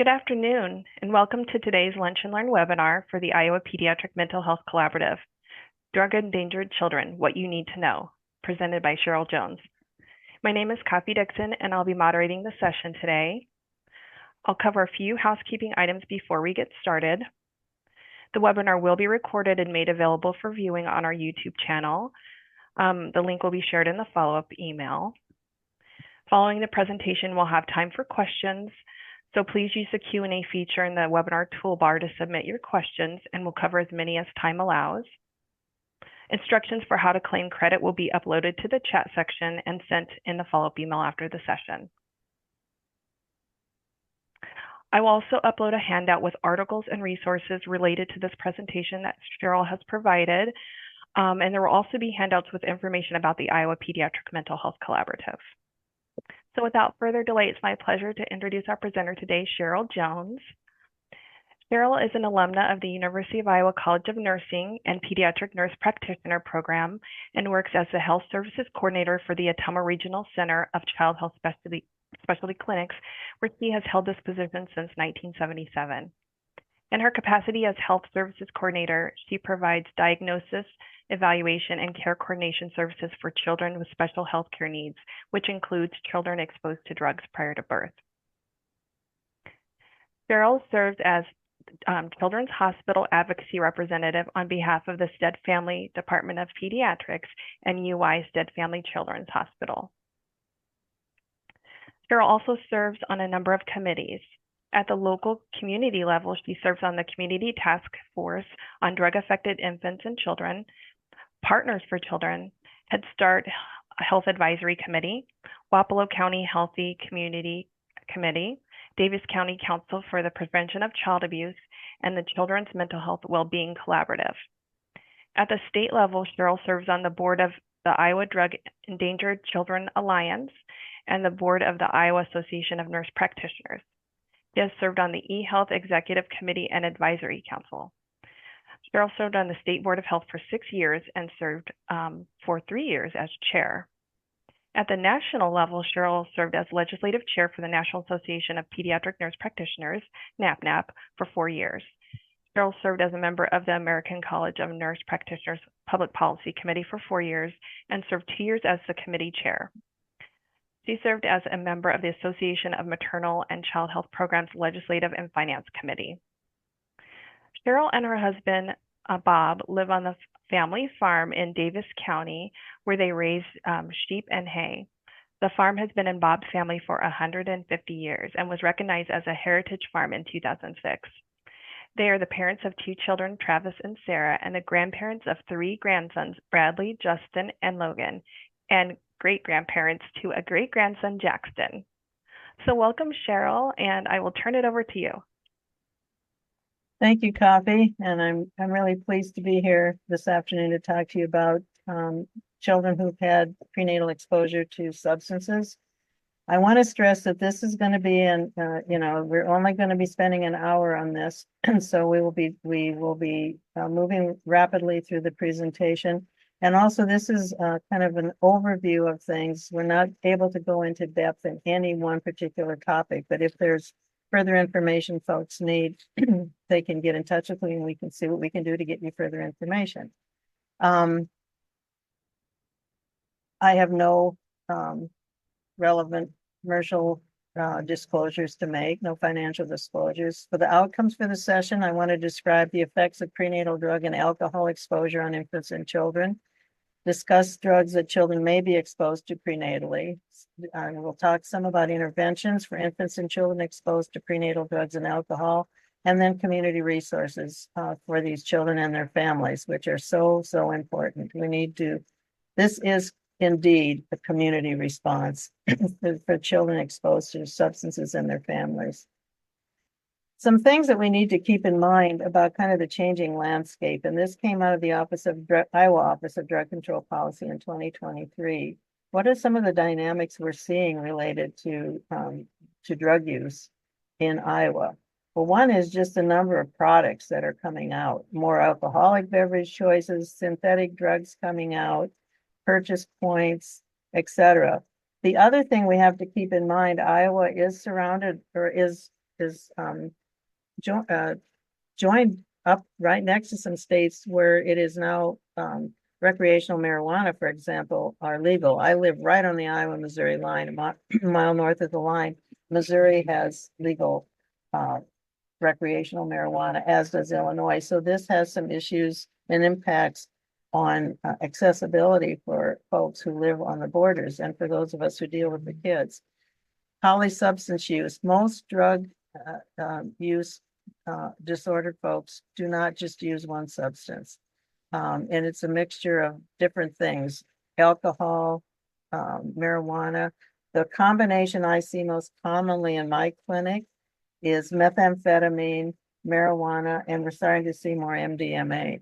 Good afternoon, and welcome to today's Lunch and Learn webinar for the Iowa Pediatric Mental Health Collaborative, Drug Endangered Children, What You Need to Know, presented by Cheryll Jones. My name is Kathy Dixon, and I'll be moderating the session today. I'll cover a few housekeeping items before we get started. The webinar will be recorded and made available for viewing on our YouTube channel. The link will be shared in the follow-up email. Following the presentation, we'll have time for questions. So please use the Q&A feature in the webinar toolbar to submit your questions, and we'll cover as many as time allows. Instructions for how to claim credit will be uploaded to the chat section and sent in the follow-up email after the session. I will also upload a handout with articles and resources related to this presentation that Cheryll has provided, and there will also be handouts with information about the Iowa Pediatric Mental Health Collaborative. So without further delay, it's my pleasure to introduce our presenter today, Cheryll Jones. Cheryll is an alumna of the University of Iowa College of Nursing and Pediatric Nurse Practitioner Program and works as the Health Services Coordinator for the Ottumwa Regional Center of Child Health Specialty Clinics, where she has held this position since 1977. In her capacity as Health Services Coordinator, she provides diagnosis, evaluation, and care coordination services for children with special health care needs, which includes children exposed to drugs prior to birth. Cheryll serves as Children's Hospital Advocacy Representative on behalf of the Stead Family Department of Pediatrics and UI Stead Family Children's Hospital. Cheryll also serves on a number of committees. At the local community level, she serves on the Community Task Force on Drug-Affected Infants and Children, Partners for Children, Head Start Health Advisory Committee, Wapello County Healthy Community Committee, Davis County Council for the Prevention of Child Abuse, and the Children's Mental Health Wellbeing Collaborative. At the state level, Cheryll serves on the board of the Iowa Drug Endangered Children Alliance and the board of the Iowa Association of Nurse Practitioners. She has served on the eHealth Executive Committee and Advisory Council. Cheryll served on the State Board of Health for 6 years and served for 3 years as chair. At the national level, Cheryll served as legislative chair for the National Association of Pediatric Nurse Practitioners, NAPNAP, for 4 years. Cheryll served as a member of the American College of Nurse Practitioners Public Policy Committee for 4 years and served 2 years as the committee chair. She served as a member of the Association of Maternal and Child Health Programs Legislative and Finance Committee. Cheryll and her husband, Bob, live on the family farm in Davis County, where they raise sheep and hay. The farm has been in Bob's family for 150 years and was recognized as a heritage farm in 2006. They are the parents of 2 children, Travis and Sarah, and the grandparents of 3 grandsons, Bradley, Justin, and Logan, and great-grandparents to a great-grandson, Jackson. So welcome, Cheryll, and I will turn it over to you. Thank you, Kathy, and I'm really pleased to be here this afternoon to talk to you about children who've had prenatal exposure to substances. I want to stress that this is going to be we're only going to be spending an hour on this, so we will be moving rapidly through the presentation. And also, this is kind of an overview of things. We're not able to go into depth in any one particular topic, but if there's further information folks need, they can get in touch with me and we can see what we can do to get you further information. I have no relevant commercial disclosures to make, no financial disclosures. For the outcomes for the session, I want to describe the effects of prenatal drug and alcohol exposure on infants and children, discuss drugs that children may be exposed to prenatally. We'll talk some about interventions for infants and children exposed to prenatal drugs and alcohol, and then community resources for these children and their families, which are so important. This is indeed a community response for children exposed to substances and their families. Some things that we need to keep in mind about kind of the changing landscape, and this came out of the Iowa Office of Drug Control Policy in 2023. What are some of the dynamics we're seeing related to drug use in Iowa? Well, one is just the number of products that are coming out, more alcoholic beverage choices, synthetic drugs coming out, purchase points, etc. The other thing we have to keep in mind, Iowa is surrounded or is is joined up right next to some states where it is now recreational marijuana, for example, are legal. I live right on the Iowa-Missouri line, a mile north of the line. Missouri has legal recreational marijuana, as does Illinois. So this has some issues and impacts on accessibility for folks who live on the borders and for those of us who deal with the kids. Polysubstance use. Most drug use disordered folks do not just use one substance. And it's a mixture of different things, alcohol, marijuana. The combination I see most commonly in my clinic is methamphetamine, marijuana, and we're starting to see more MDMA.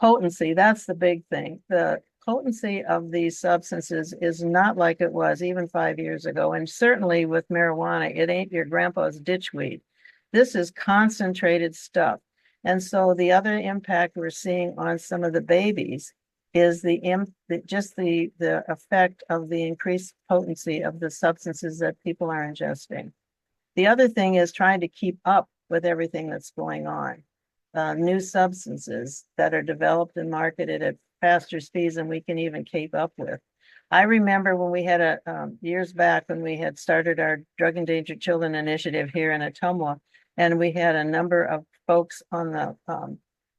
Potency, that's the big thing. The potency of these substances is not like it was even 5 years ago. And certainly with marijuana, it ain't your grandpa's ditchweed. This is concentrated stuff. And so the other impact we're seeing on some of the babies is the effect of the increased potency of the substances that people are ingesting. The other thing is trying to keep up with everything that's going on. New substances that are developed and marketed at faster speeds than we can even keep up with. I remember when we had years back when we had started our Drug Endangered Children initiative here in Ottumwa, and we had a number of folks on the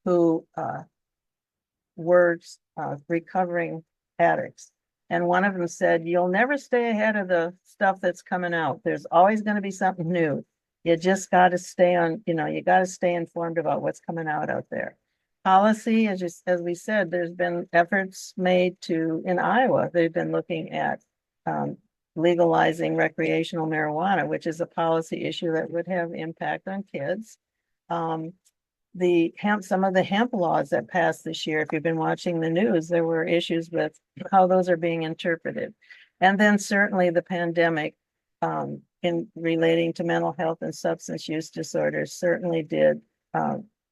who were recovering addicts. And one of them said, "You'll never stay ahead of the stuff that's coming out. There's always going to be something new. You just got to stay on, you got to stay informed about what's coming out there." Policy, as we said, there's been efforts made in Iowa, they've been looking at legalizing recreational marijuana, which is a policy issue that would have impact on kids. Some of the hemp laws that passed this year, if you've been watching the news, there were issues with how those are being interpreted. And then certainly the pandemic in relating to mental health and substance use disorders certainly did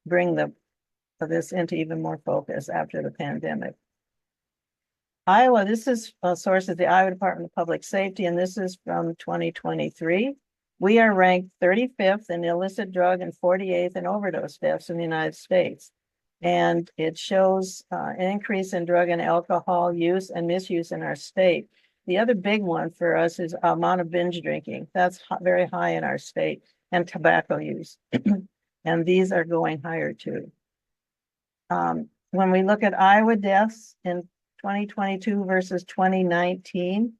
bring this into even more focus after the pandemic. Iowa, this is a source of the Iowa Department of Public Safety, and this is from 2023. We are ranked 35th in illicit drug and 48th in overdose deaths in the United States. And it shows an increase in drug and alcohol use and misuse in our state. The other big one for us is amount of binge drinking. That's very high in our state, and tobacco use. And these are going higher too. When we look at Iowa deaths in 2022 versus 2019,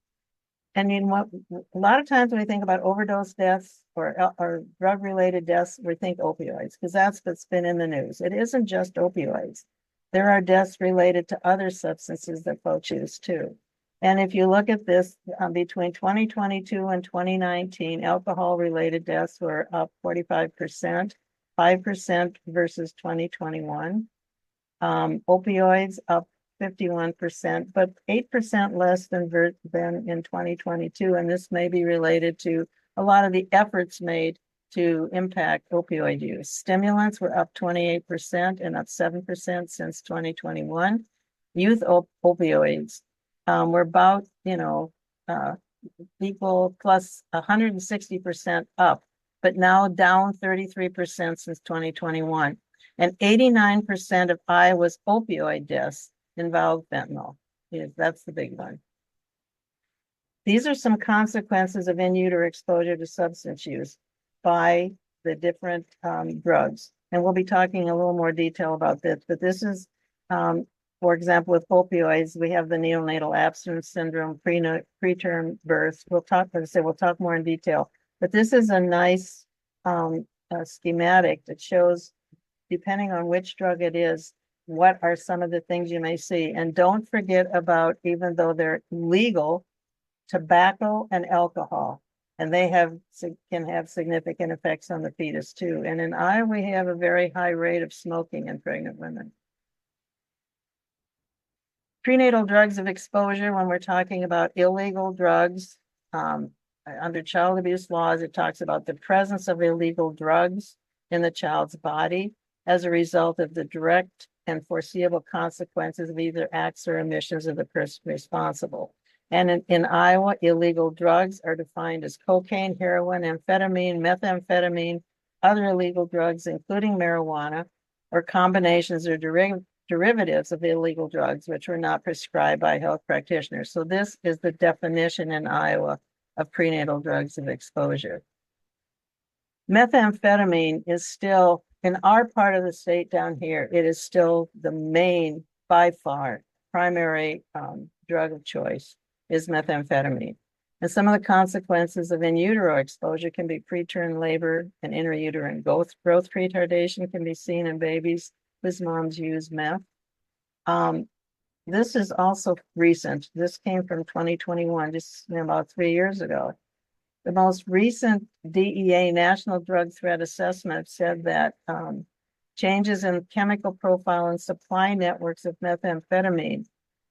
and a lot of times when we think about overdose deaths or drug-related deaths, we think opioids, because that's what's been in the news. It isn't just opioids. There are deaths related to other substances that folks use too. And if you look at this, between 2022 and 2019, alcohol-related deaths were up 45%, 5% versus 2021. Opioids up 51%, but 8% less than in 2022. And this may be related to a lot of the efforts made to impact opioid use. Stimulants were up 28% and up 7% since 2021. Youth opioids were about, equal plus 160% up, but now down 33% since 2021. And 89% of Iowa's opioid deaths involve fentanyl. That's the big one. These are some consequences of in utero exposure to substance use by the different drugs. And we'll be talking a little more detail about this, but this is, for example, with opioids, we have the neonatal abstinence syndrome, preterm births. We'll talk more in detail, but this is a nice schematic that shows, depending on which drug it is, what are some of the things you may see. And don't forget about, even though they're legal, tobacco and alcohol, and they can have significant effects on the fetus too. And in Iowa, we have a very high rate of smoking in pregnant women. Prenatal drugs of exposure, when we're talking about illegal drugs, under child abuse laws, it talks about the presence of illegal drugs in the child's body as a result of the direct and foreseeable consequences of either acts or omissions of the person responsible. And in Iowa, illegal drugs are defined as cocaine, heroin, amphetamine, methamphetamine, other illegal drugs, including marijuana, or combinations or derivatives of illegal drugs, which were not prescribed by health practitioners. So this is the definition in Iowa of prenatal drugs of exposure. Methamphetamine is still, in our part of the state down here, it is still the main, by far, primary drug of choice is methamphetamine. And some of the consequences of in utero exposure can be preterm labor and intrauterine growth retardation can be seen in babies whose moms use meth. This is also recent. This came from 2021, just about 3 years ago. The most recent DEA National Drug Threat Assessment said that changes in chemical profile and supply networks of methamphetamine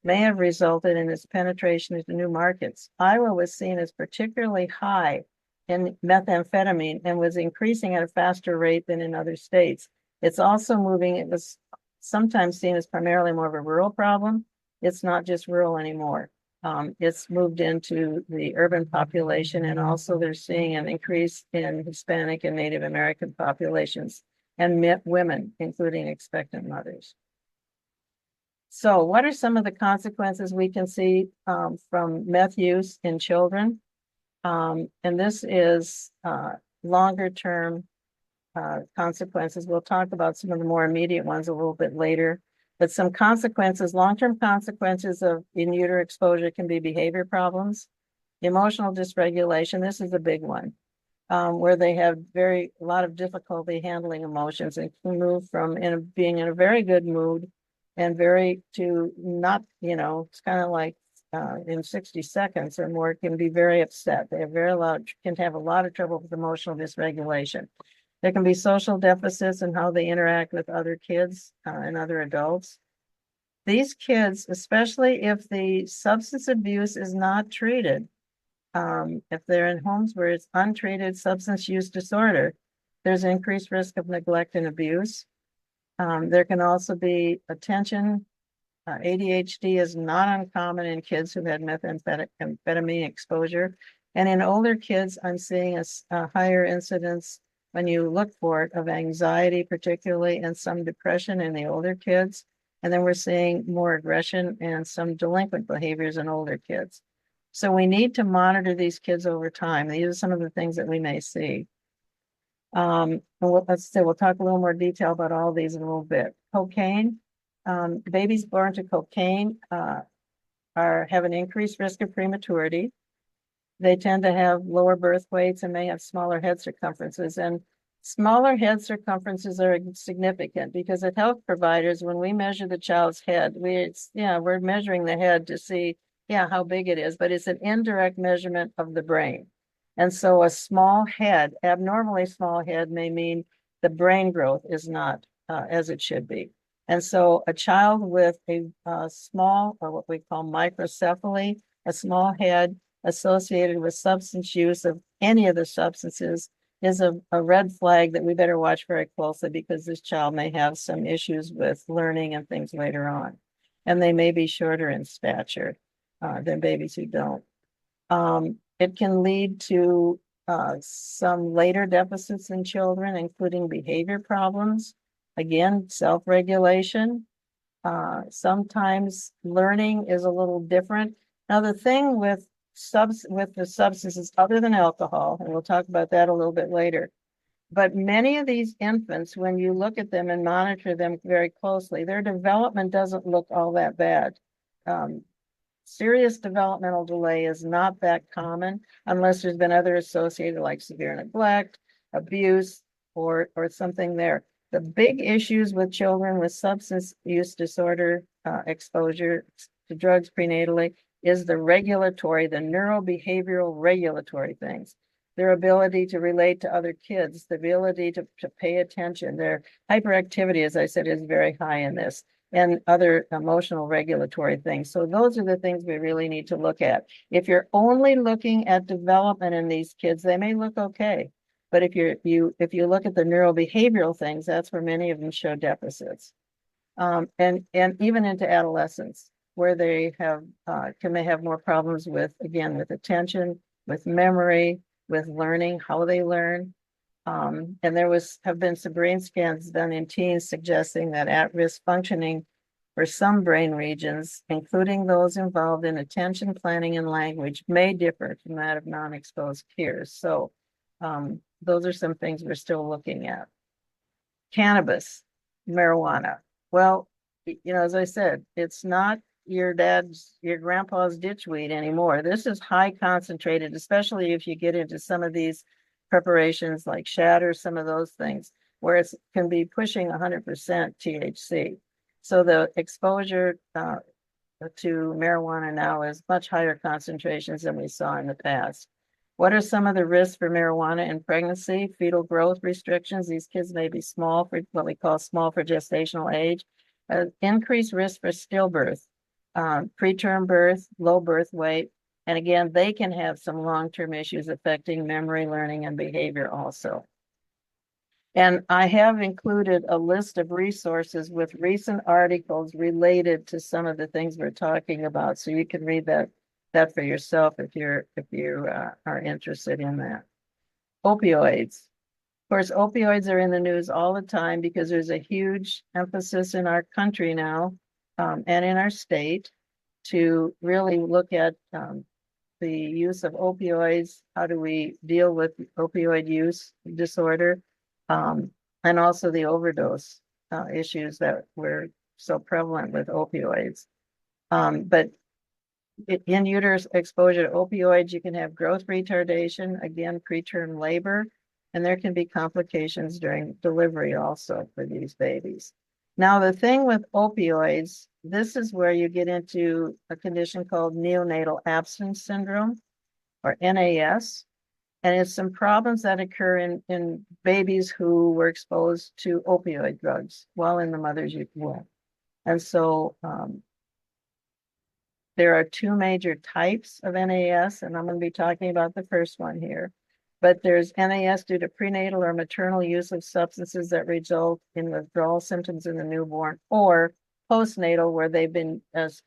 may have resulted in its penetration into new markets. Iowa was seen as particularly high in methamphetamine and was increasing at a faster rate than in other states. It's also moving, it was sometimes seen as primarily more of a rural problem. It's not just rural anymore. It's moved into the urban population, and also they're seeing an increase in Hispanic and Native American populations and women, including expectant mothers. So what are some of the consequences we can see from meth use in children? And this is longer term consequences. We'll talk about some of the more immediate ones a little bit later. But some consequences, long-term consequences of in utero exposure can be behavior problems, emotional dysregulation. This is a big one, where they have a lot of difficulty handling emotions and can move from being in a very good mood and to not, it's kind of like in 60 seconds or more, can be very upset. They have can have a lot of trouble with emotional dysregulation. There can be social deficits in how they interact with other kids and other adults. These kids, especially if the substance abuse is not treated, if they're in homes where it's untreated substance use disorder, there's increased risk of neglect and abuse. There can also be attention. ADHD is not uncommon in kids who had methamphetamine exposure. And in older kids, I'm seeing a higher incidence when you look for it of anxiety, particularly, and some depression in the older kids. And then we're seeing more aggression and some delinquent behaviors in older kids. So we need to monitor these kids over time. These are some of the things that we may see. We'll talk a little more detail about all these in a little bit. Cocaine, babies born to cocaine have an increased risk of prematurity. They tend to have lower birth weights and may have smaller head circumferences. And smaller head circumferences are significant because at health providers, when we measure the child's head, we're measuring the head to see, how big it is, but it's an indirect measurement of the brain. And so a small head, abnormally small head, may mean the brain growth is not as it should be. And so a child with a small, or what we call microcephaly, a small head, associated with substance use of any of the substances is a red flag that we better watch very closely because this child may have some issues with learning and things later on. And they may be shorter in stature than babies who don't. It can lead to some later deficits in children, including behavior problems, again, self-regulation. Sometimes learning is a little different. Now, the thing with the substances other than alcohol, and we'll talk about that a little bit later. But many of these infants, when you look at them and monitor them very closely, their development doesn't look all that bad. Serious developmental delay is not that common unless there's been other associated like severe neglect, abuse, or something there. The big issues with children with substance use disorder exposure to drugs prenatally is the neurobehavioral regulatory things, their ability to relate to other kids, the ability to pay attention. Their hyperactivity, as I said, is very high in this, and other emotional regulatory things. So those are the things we really need to look at. If you're only looking at development in these kids, they may look okay. But if you look at the neurobehavioral things, that's where many of them show deficits. And even into adolescence. where they have, may have more problems with, again, with attention, with memory, with learning, how they learn. And there have been some brain scans done in teens suggesting that at-risk functioning for some brain regions, including those involved in attention, planning, and language, may differ from that of non-exposed peers. So those are some things we're still looking at. Cannabis, marijuana. Well, as I said, it's not your grandpa's ditchweed anymore. This is high concentrated, especially if you get into some of these preparations like shatter, some of those things, where it can be pushing 100% THC. So the exposure to marijuana now is much higher concentrations than we saw in the past. What are some of the risks for marijuana in pregnancy? Fetal growth restrictions. These kids may be small for what we call small for gestational age. Increased risk for stillbirth, preterm birth, low birth weight. And again, they can have some long-term issues affecting memory, learning, and behavior also. And I have included a list of resources with recent articles related to some of the things we're talking about. So you can read that for yourself if you are interested in that. Opioids. Of course, opioids are in the news all the time because there's a huge emphasis in our country now and in our state to really look at the use of opioids. How do we deal with opioid use disorder? And also the overdose issues that were so prevalent with opioids. But in uterus exposure to opioids, you can have growth retardation, again, preterm labor, and there can be complications during delivery also for these babies. Now, the thing with opioids, this is where you get into a condition called neonatal abstinence syndrome, or NAS. And it's some problems that occur in babies who were exposed to opioid drugs while in the mother's womb. And so there are two major types of NAS, and I'm going to be talking about the first one here. But there's NAS due to prenatal or maternal use of substances that result in withdrawal symptoms in the newborn, or postnatal, where they've been, as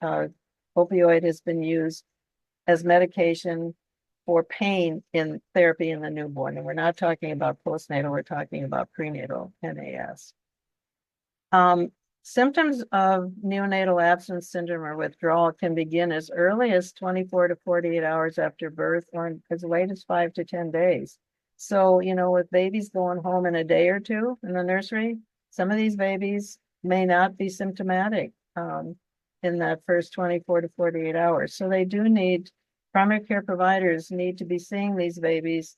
opioid has been used as medication for pain in therapy in the newborn. And we're not talking about postnatal, we're talking about prenatal NAS. Symptoms of neonatal abstinence syndrome or withdrawal can begin as early as 24 to 48 hours after birth, or as late as 5 to 10 days. So, with babies going home in a day or two in the nursery, some of these babies may not be symptomatic in that first 24 to 48 hours. So they do need, primary care providers need to be seeing these babies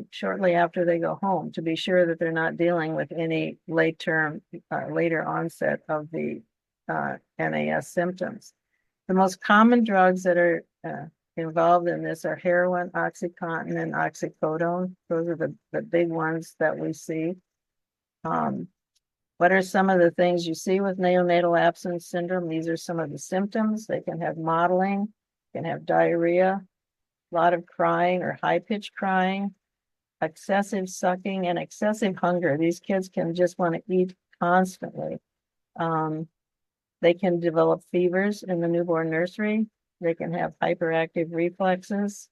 shortly after they go home to be sure that they're not dealing with any later onset of the NAS symptoms. The most common drugs that are involved in this are heroin, OxyContin, and oxycodone. Those are the big ones that we see. What are some of the things you see with neonatal abstinence syndrome? These are some of the symptoms. They can have mottling, can have diarrhea, a lot of crying or high-pitched crying, excessive sucking, and excessive hunger. These kids can just want to eat constantly. They can develop fevers in the newborn nursery. They can have hyperactive reflexes,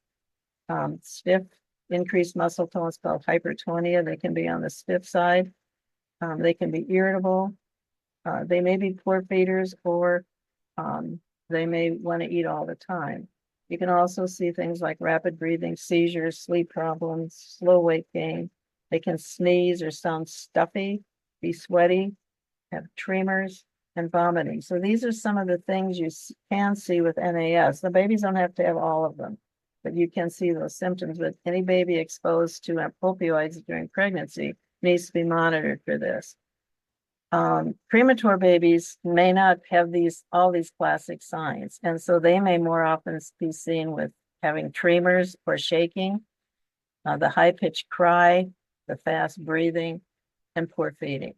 stiff, increased muscle tone is called hypertonia. They can be on the stiff side. They can be irritable. They may be poor feeders, or they may want to eat all the time. You can also see things like rapid breathing, seizures, sleep problems, slow weight gain. They can sneeze or sound stuffy, be sweaty, have tremors, and vomiting. So these are some of the things you can see with NAS. The babies don't have to have all of them, but you can see those symptoms. But any baby exposed to opioids during pregnancy needs to be monitored for this. Premature babies may not have all these classic signs, and so they may more often be seen with having tremors or shaking, the high-pitched cry, the fast breathing, and poor feeding.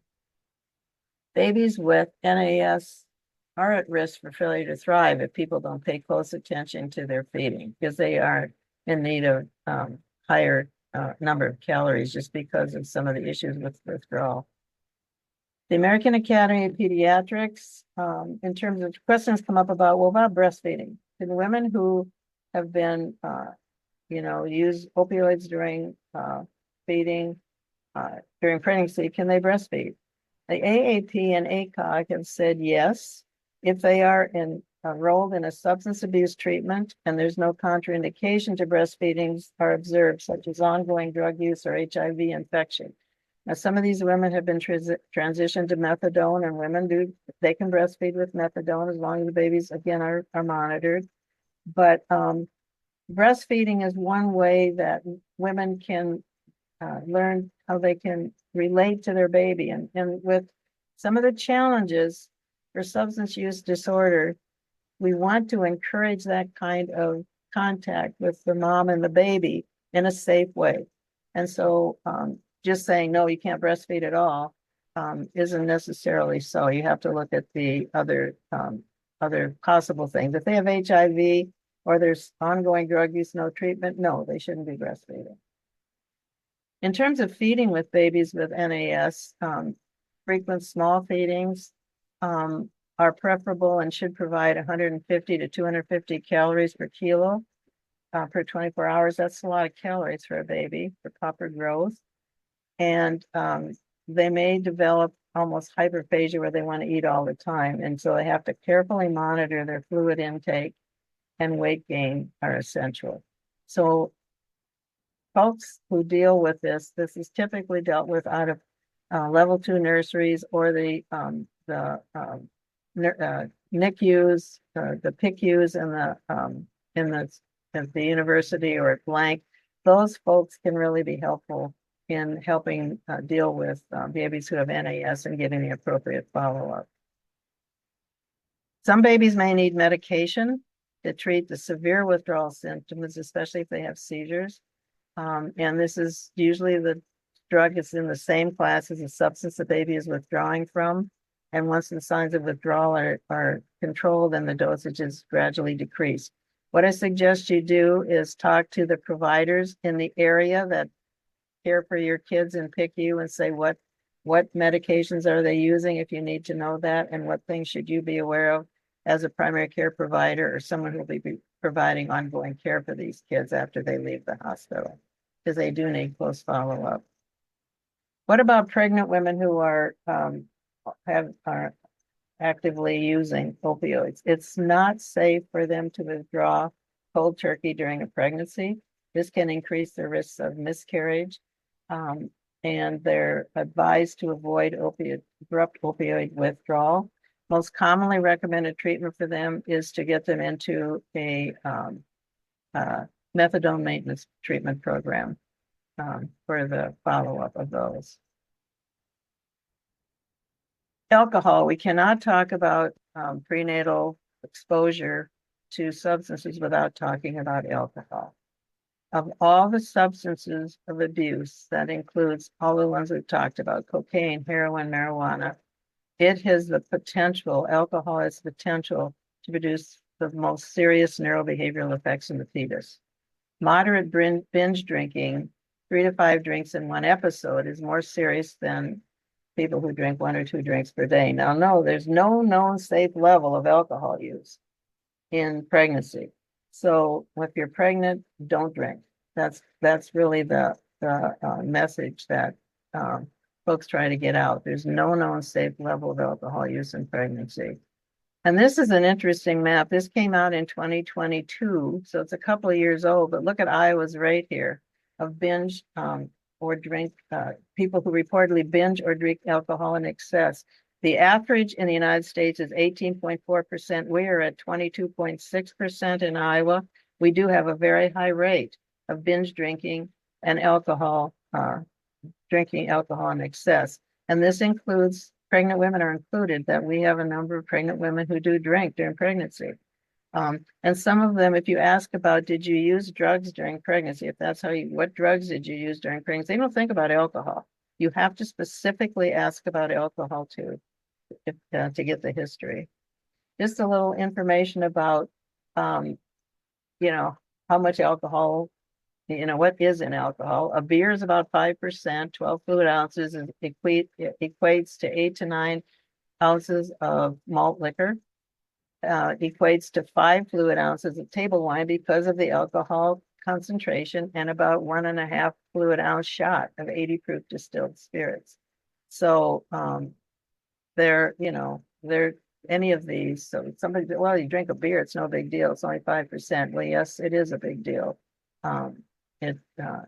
Babies with NAS are at risk for failure to thrive if people don't pay close attention to their feeding, because they are in need of higher number of calories just because of some of the issues with withdrawal. The American Academy of Pediatrics, in terms of questions come up about, well, about breastfeeding. To the women who have been, use opioids during feeding, during pregnancy, can they breastfeed? The AAP and ACOG have said yes, if they are enrolled in a substance abuse treatment and there's no contraindication to breastfeeding are observed, such as ongoing drug use or HIV infection. Now, some of these women have been transitioned to methadone, and they can breastfeed with methadone as long as the babies, again, are monitored. But breastfeeding is one way that women can learn how they can relate to their baby. And with some of the challenges for substance use disorder, we want to encourage that kind of contact with the mom and the baby in a safe way. And so just saying, no, you can't breastfeed at all isn't necessarily so. You have to look at the other possible things. If they have HIV or there's ongoing drug use, no treatment, no, they shouldn't be breastfeeding. In terms of feeding with babies with NAS, frequent small feedings are preferable and should provide 150 to 250 calories per kilo per 24 hours. That's a lot of calories for a baby for proper growth. And they may develop almost hyperphagia where they want to eat all the time. And so they have to carefully monitor their fluid intake, and weight gain are essential. So folks who deal with this is typically dealt with out of level 2 nurseries or the NICUs, the PICUs, and the university or at blank. Those folks can really be helpful in helping deal with babies who have NAS and getting the appropriate follow-up. Some babies may need medication to treat the severe withdrawal symptoms, especially if they have seizures. And this is usually the drug is in the same class as the substance the baby is withdrawing from. And once the signs of withdrawal are controlled, then the dosage is gradually decreased. What I suggest you do is talk to the providers in the area that care for your kids and PICU and say what medications are they using if you need to know that, and what things should you be aware of as a primary care provider or someone who will be providing ongoing care for these kids after they leave the hospital, because they do need close follow-up. What about pregnant women who are actively using opioids? It's not safe for them to withdraw cold turkey during a pregnancy. This can increase the risks of miscarriage, and they're advised to avoid abrupt opioid withdrawal. Most commonly recommended treatment for them is to get them into a methadone maintenance treatment program for the follow-up of those. Alcohol, we cannot talk about prenatal exposure to substances without talking about alcohol. Of all the substances of abuse, that includes all the ones we've talked about, cocaine, heroin, marijuana, it has the potential, alcohol has the potential to produce the most serious neurobehavioral effects in the fetus. Moderate binge drinking, 3 to 5 drinks in one episode, is more serious than people who drink 1 or 2 drinks per day. Now, no, there's no known safe level of alcohol use in pregnancy. So if you're pregnant, don't drink. That's really the message that folks try to get out. There's no known safe level of alcohol use in pregnancy. And this is an interesting map. This came out in 2022, so it's a couple of years old, but look at Iowa's rate here of binge or drink, people who reportedly binge or drink alcohol in excess. The average in the United States is 18.4%. We are at 22.6% in Iowa. We do have a very high rate of binge drinking and alcohol, drinking alcohol in excess. And this includes, pregnant women are included, that we have a number of pregnant women who do drink during pregnancy. And some of them, if you ask about, did you use drugs during pregnancy? If that's what drugs did you use during pregnancy? They don't think about alcohol. You have to specifically ask about alcohol too, to get the history. Just a little information about, how much alcohol what is in alcohol? A beer is about 5%, 12 fluid ounces equates to 8 to 9 ounces of malt liquor. Equates to 5 fluid ounces of table wine because of the alcohol concentration, and about 1.5 fluid ounce shot of 80 proof distilled spirits. So they're any of these. So somebody, well, you drink a beer, it's no big deal. It's only 5%. Well, yes, it is a big deal.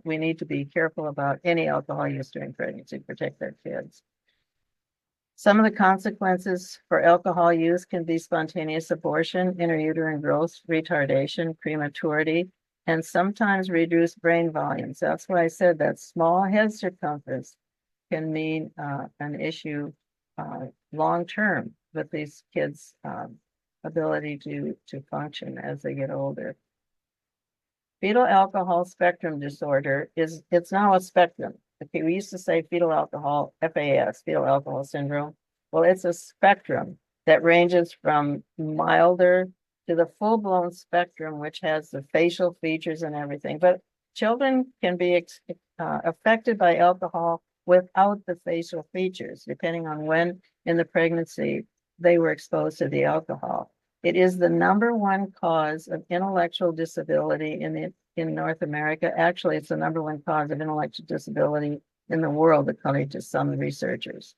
We need to be careful about any alcohol use during pregnancy to protect their kids. Some of the consequences for alcohol use can be spontaneous abortion, intrauterine growth retardation, prematurity, and sometimes reduced brain volumes. That's why I said that small head circumference can mean an issue long-term with these kids' ability to function as they get older. Fetal alcohol spectrum disorder it's now a spectrum. Okay, we used to say fetal alcohol, FAS, fetal alcohol syndrome. Well, it's a spectrum that ranges from milder to the full-blown spectrum, which has the facial features and everything. But children can be affected by alcohol without the facial features, depending on when in the pregnancy they were exposed to the alcohol. It is the #1 cause of intellectual disability in North America. Actually, it's the #1 cause of intellectual disability in the world, according to some researchers.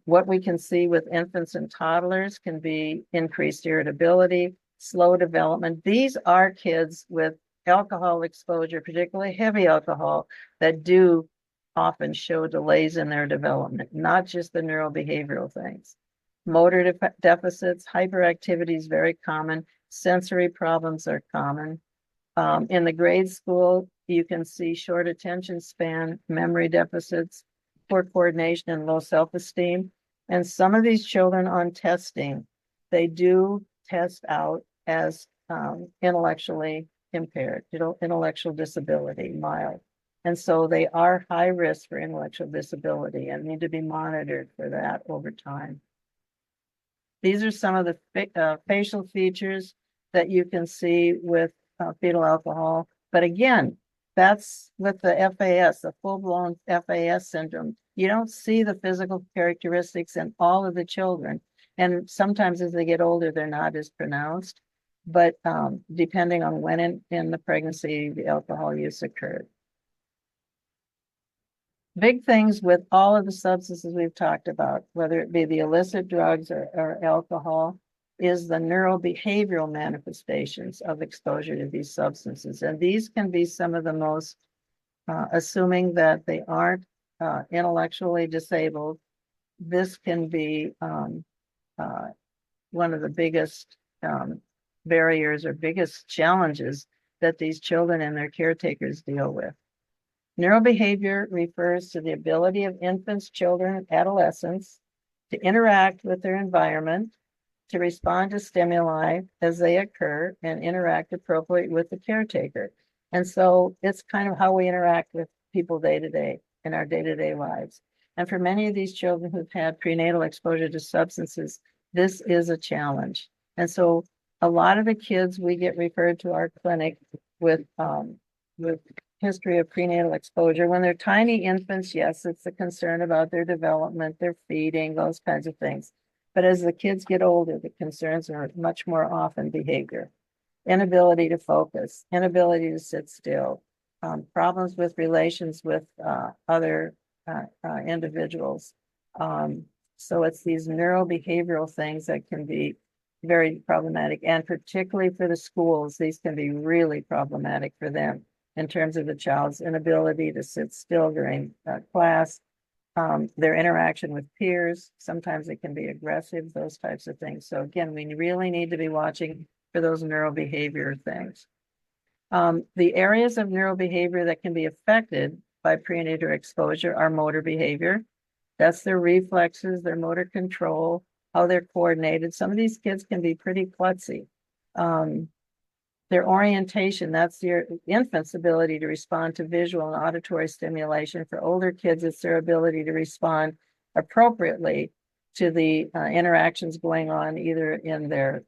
What we can see with infants and toddlers can be increased irritability, slow development. These are kids with alcohol exposure, particularly heavy alcohol, that do often show delays in their development, not just the neurobehavioral things. Motor deficits, hyperactivity is very common. Sensory problems are common. In the grade school, you can see short attention span, memory deficits, poor coordination, and low self-esteem. And some of these children on testing, they do test out as intellectually impaired, intellectual disability, mild. And so they are high risk for intellectual disability and need to be monitored for that over time. These are some of the facial features that you can see with fetal alcohol. But again, that's with the FAS, the full-blown FAS syndrome. You don't see the physical characteristics in all of the children. And sometimes as they get older, they're not as pronounced. But depending on when in the pregnancy the alcohol use occurred. Big things with all of the substances we've talked about, whether it be the illicit drugs or alcohol, is the neurobehavioral manifestations of exposure to these substances. And these can be some of the most, assuming that they aren't intellectually disabled, this can be one of the biggest barriers or biggest challenges that these children and their caretakers deal with. Neurobehavior refers to the ability of infants, children, and adolescents to interact with their environment, to respond to stimuli as they occur, and interact appropriately with the caretaker. And so it's kind of how we interact with people day to day in our day-to-day lives. And for many of these children who've had prenatal exposure to substances, this is a challenge. And so a lot of the kids we get referred to our clinic with history of prenatal exposure. When they're tiny infants, yes, it's a concern about their development, their feeding, those kinds of things. But as the kids get older, the concerns are much more often behavior, inability to focus, inability to sit still, problems with relations with other individuals. So it's these neurobehavioral things that can be very problematic. And particularly for the schools, these can be really problematic for them in terms of the child's inability to sit still during class, their interaction with peers. Sometimes it can be aggressive, those types of things. So again, we really need to be watching for those neurobehavior things. The areas of neurobehavior that can be affected by prenatal exposure are motor behavior. That's their reflexes, their motor control, how they're coordinated. Some of these kids can be pretty klutzy. Their orientation, that's your infant's ability to respond to visual and auditory stimulation. For older kids, it's their ability to respond appropriately to the interactions going on either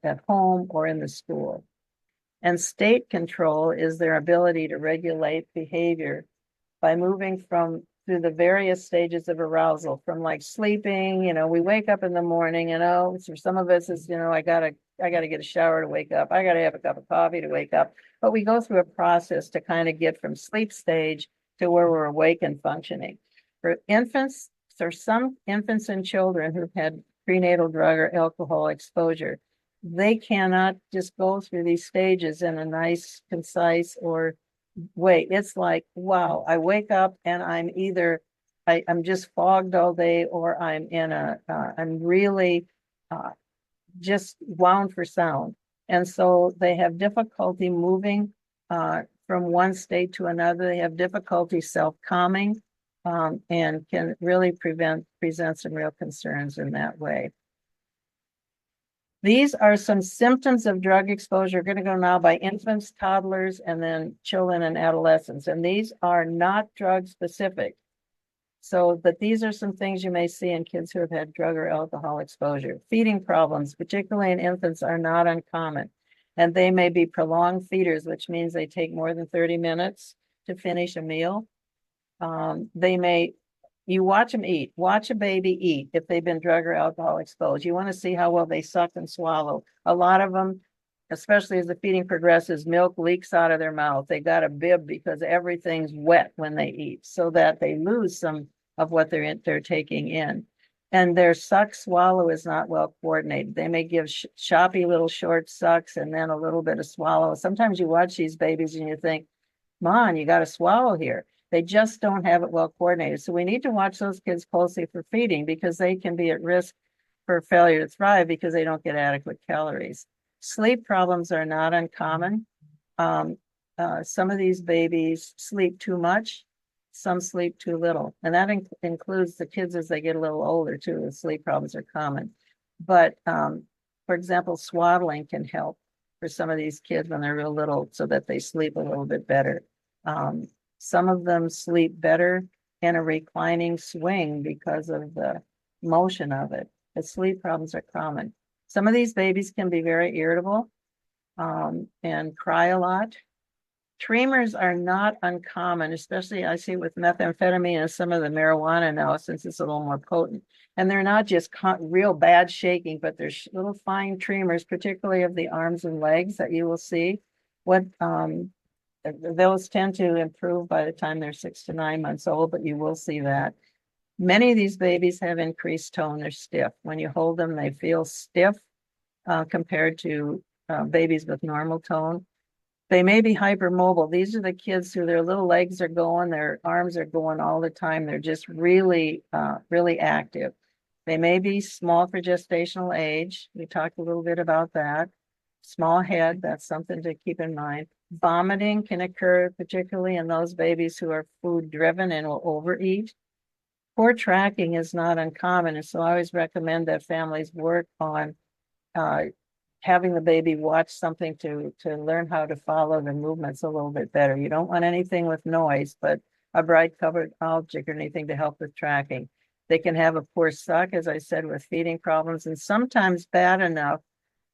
at home or in the school. And state control is their ability to regulate behavior by moving through the various stages of arousal, from like sleeping, we wake up in the morning, for some of us is, I gotta get a shower to wake up. I gotta have a cup of coffee to wake up. But we go through a process to kind of get from sleep stage to where we're awake and functioning. For infants, there's some infants and children who've had prenatal drug or alcohol exposure. They cannot just go through these stages in a nice, concise or way. It's like, wow, I wake up and I'm either I'm just fogged all day, or I'm really just wound for sound. And so they have difficulty moving from one state to another. They have difficulty self-calming, and can really present some real concerns in that way. These are some symptoms of drug exposure. We're going to go now by infants, toddlers, and then children and adolescents. And these are not drug specific. But these are some things you may see in kids who have had drug or alcohol exposure. Feeding problems, particularly in infants, are not uncommon. And they may be prolonged feeders, which means they take more than 30 minutes to finish a meal. You watch them eat. Watch a baby eat if they've been drug or alcohol exposed. You want to see how well they suck and swallow. A lot of them, especially as the feeding progresses, milk leaks out of their mouth. They got a bib because everything's wet when they eat, so that they lose some of what they're taking in. And their suck swallow is not well coordinated. They may give choppy little short sucks and then a little bit of swallow. Sometimes you watch these babies and you think, "Mom, you got to swallow here." They just don't have it well coordinated. So we need to watch those kids closely for feeding, because they can be at risk for failure to thrive because they don't get adequate calories. Sleep problems are not uncommon. Some of these babies sleep too much, some sleep too little. And that includes the kids as they get a little older too. The sleep problems are common. But for example, swaddling can help for some of these kids when they're real little, so that they sleep a little bit better. Some of them sleep better in a reclining swing because of the motion of it. The sleep problems are common. Some of these babies can be very irritable and cry a lot. Tremors are not uncommon, especially I see with methamphetamine and some of the marijuana now, since it's a little more potent. And they're not just real bad shaking, but there's little fine tremors, particularly of the arms and legs, that you will see. Those tend to improve by the time they're 6 to 9 months old, but you will see that. Many of these babies have increased tone. They're stiff. When you hold them, they feel stiff compared to babies with normal tone. They may be hypermobile. These are the kids who their little legs are going, their arms are going all the time. They're just really, really active. They may be small for gestational age. We talked a little bit about that. Small head, that's something to keep in mind. Vomiting can occur, particularly in those babies who are food driven and will overeat. Poor tracking is not uncommon, and so I always recommend that families work on having the baby watch something to learn how to follow the movements a little bit better. You don't want anything with noise, but a bright covered object or anything to help with tracking. They can have a poor suck, as I said, with feeding problems, and sometimes bad enough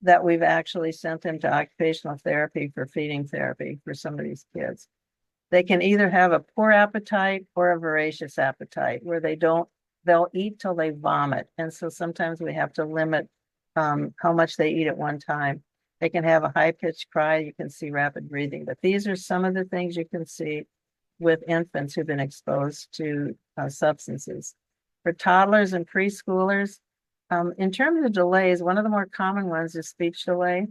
that we've actually sent them to occupational therapy for feeding therapy for some of these kids. They can either have a poor appetite or a voracious appetite, where they'll eat till they vomit. And so sometimes we have to limit how much they eat at one time. They can have a high-pitched cry. You can see rapid breathing. But these are some of the things you can see with infants who've been exposed to substances. For toddlers and preschoolers, in terms of delays, one of the more common ones is speech delay.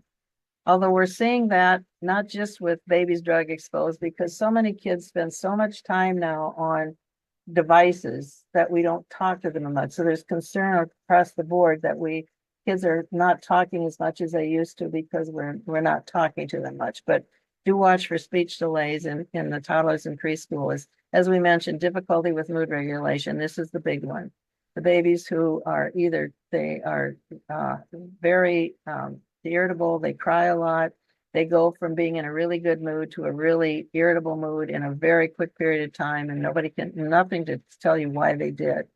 Although we're seeing that not just with babies drug exposed, because so many kids spend so much time now on devices that we don't talk to them much. So there's concern across the board that kids are not talking as much as they used to because we're not talking to them much. But do watch for speech delays in the toddlers and preschoolers. As we mentioned, difficulty with mood regulation. This is the big one. The babies who are very irritable, they cry a lot, they go from being in a really good mood to a really irritable mood in a very quick period of time, and nothing to tell you why they did.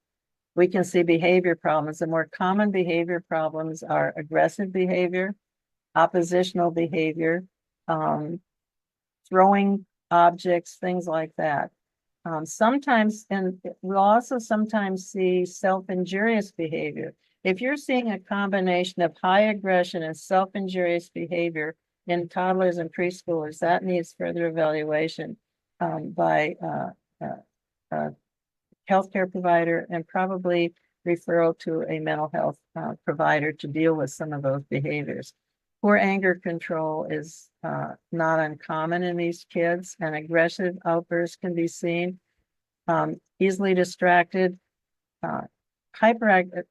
We can see behavior problems. The more common behavior problems are aggressive behavior, oppositional behavior, throwing objects, things like that. Sometimes, and we'll also sometimes see self-injurious behavior. If you're seeing a combination of high aggression and self-injurious behavior in toddlers and preschoolers, that needs further evaluation by a healthcare provider and probably referral to a mental health provider to deal with some of those behaviors. Poor anger control is not uncommon in these kids, and aggressive outbursts can be seen. Easily distracted, hyperactive.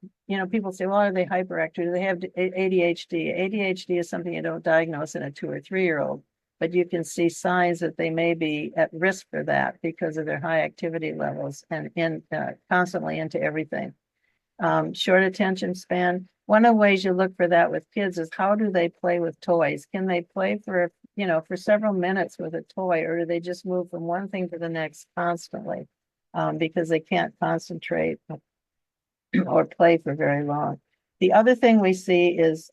People say, well, are they hyperactive? Do they have ADHD? ADHD is something you don't diagnose in a 2 or 3-year-old, but you can see signs that they may be at risk for that because of their high activity levels and constantly into everything. Short attention span. One of the ways you look for that with kids is how do they play with toys? Can they play for several minutes with a toy, or do they just move from one thing to the next constantly because they can't concentrate or play for very long? The other thing we see is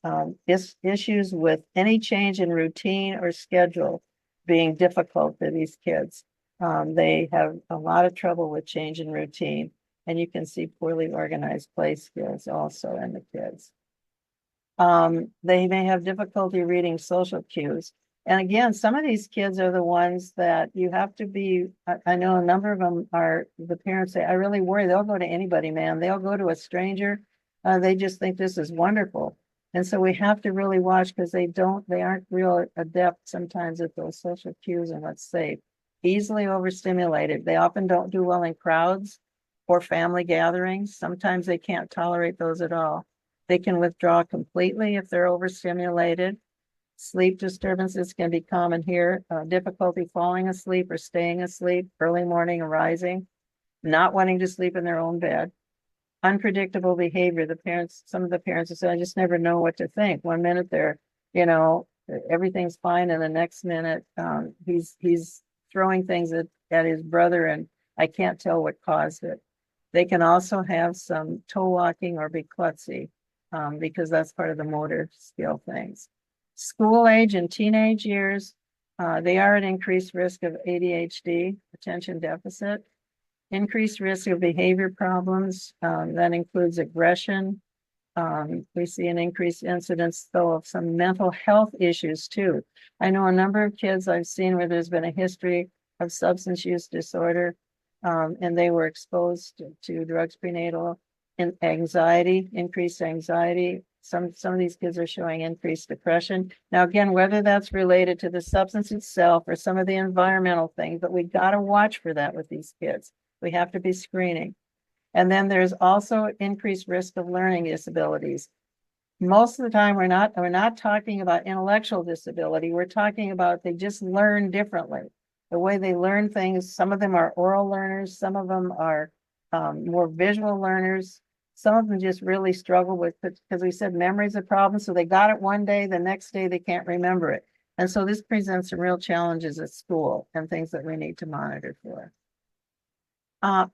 issues with any change in routine or schedule being difficult for these kids. They have a lot of trouble with change in routine. And you can see poorly organized play skills also in the kids. They may have difficulty reading social cues. And again, some of these kids are the ones that you have to be, I know a number of them are, the parents say, I really worry, they'll go to anybody, man. They'll go to a stranger. They just think this is wonderful. And so we have to really watch because they aren't real adept sometimes at those social cues and what's safe. Easily overstimulated. They often don't do well in crowds or family gatherings. Sometimes they can't tolerate those at all. They can withdraw completely if they're overstimulated. Sleep disturbances can be common here. Difficulty falling asleep or staying asleep, early morning arising, not wanting to sleep in their own bed. Unpredictable behavior. Some of the parents say, I just never know what to think. One minute they're, everything's fine, and the next minute he's throwing things at his brother, and I can't tell what caused it. They can also have some toe walking or be klutzy because that's part of the motor skill things. School age and teenage years, they are at increased risk of ADHD, attention deficit, increased risk of behavior problems. That includes aggression. We see an increased incidence, though, of some mental health issues too. I know a number of kids I've seen where there's been a history of substance use disorder, and they were exposed to drugs prenatal, and anxiety, increased anxiety. Some of these kids are showing increased depression. Now, again, whether that's related to the substance itself or some of the environmental things, but we got to watch for that with these kids. We have to be screening. And then there's also increased risk of learning disabilities. Most of the time, we're not talking about intellectual disability. We're talking about they just learn differently. The way they learn things, some of them are oral learners, some of them are more visual learners. Some of them just really struggle with, because we said memory is a problem. So they got it one day, the next day they can't remember it. And so this presents some real challenges at school and things that we need to monitor for.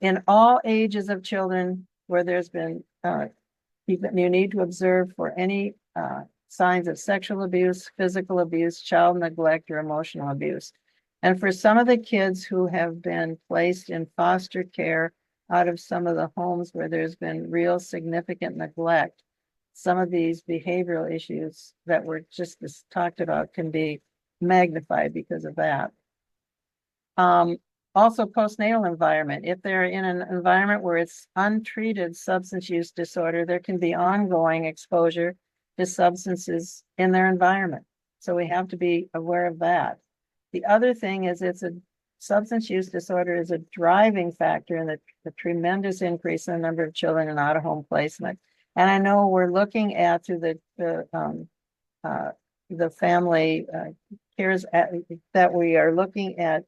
In all ages of children where there's been, you need to observe for any signs of sexual abuse, physical abuse, child neglect, or emotional abuse. And for some of the kids who have been placed in foster care out of some of the homes where there's been real significant neglect, some of these behavioral issues that were just talked about can be magnified because of that. Also, postnatal environment. If they're in an environment where it's untreated substance use disorder, there can be ongoing exposure to substances in their environment. So we have to be aware of that. The other thing is substance use disorder is a driving factor in the tremendous increase in the number of children in out-of-home placement. And I know we're looking at through the family cares that we are looking at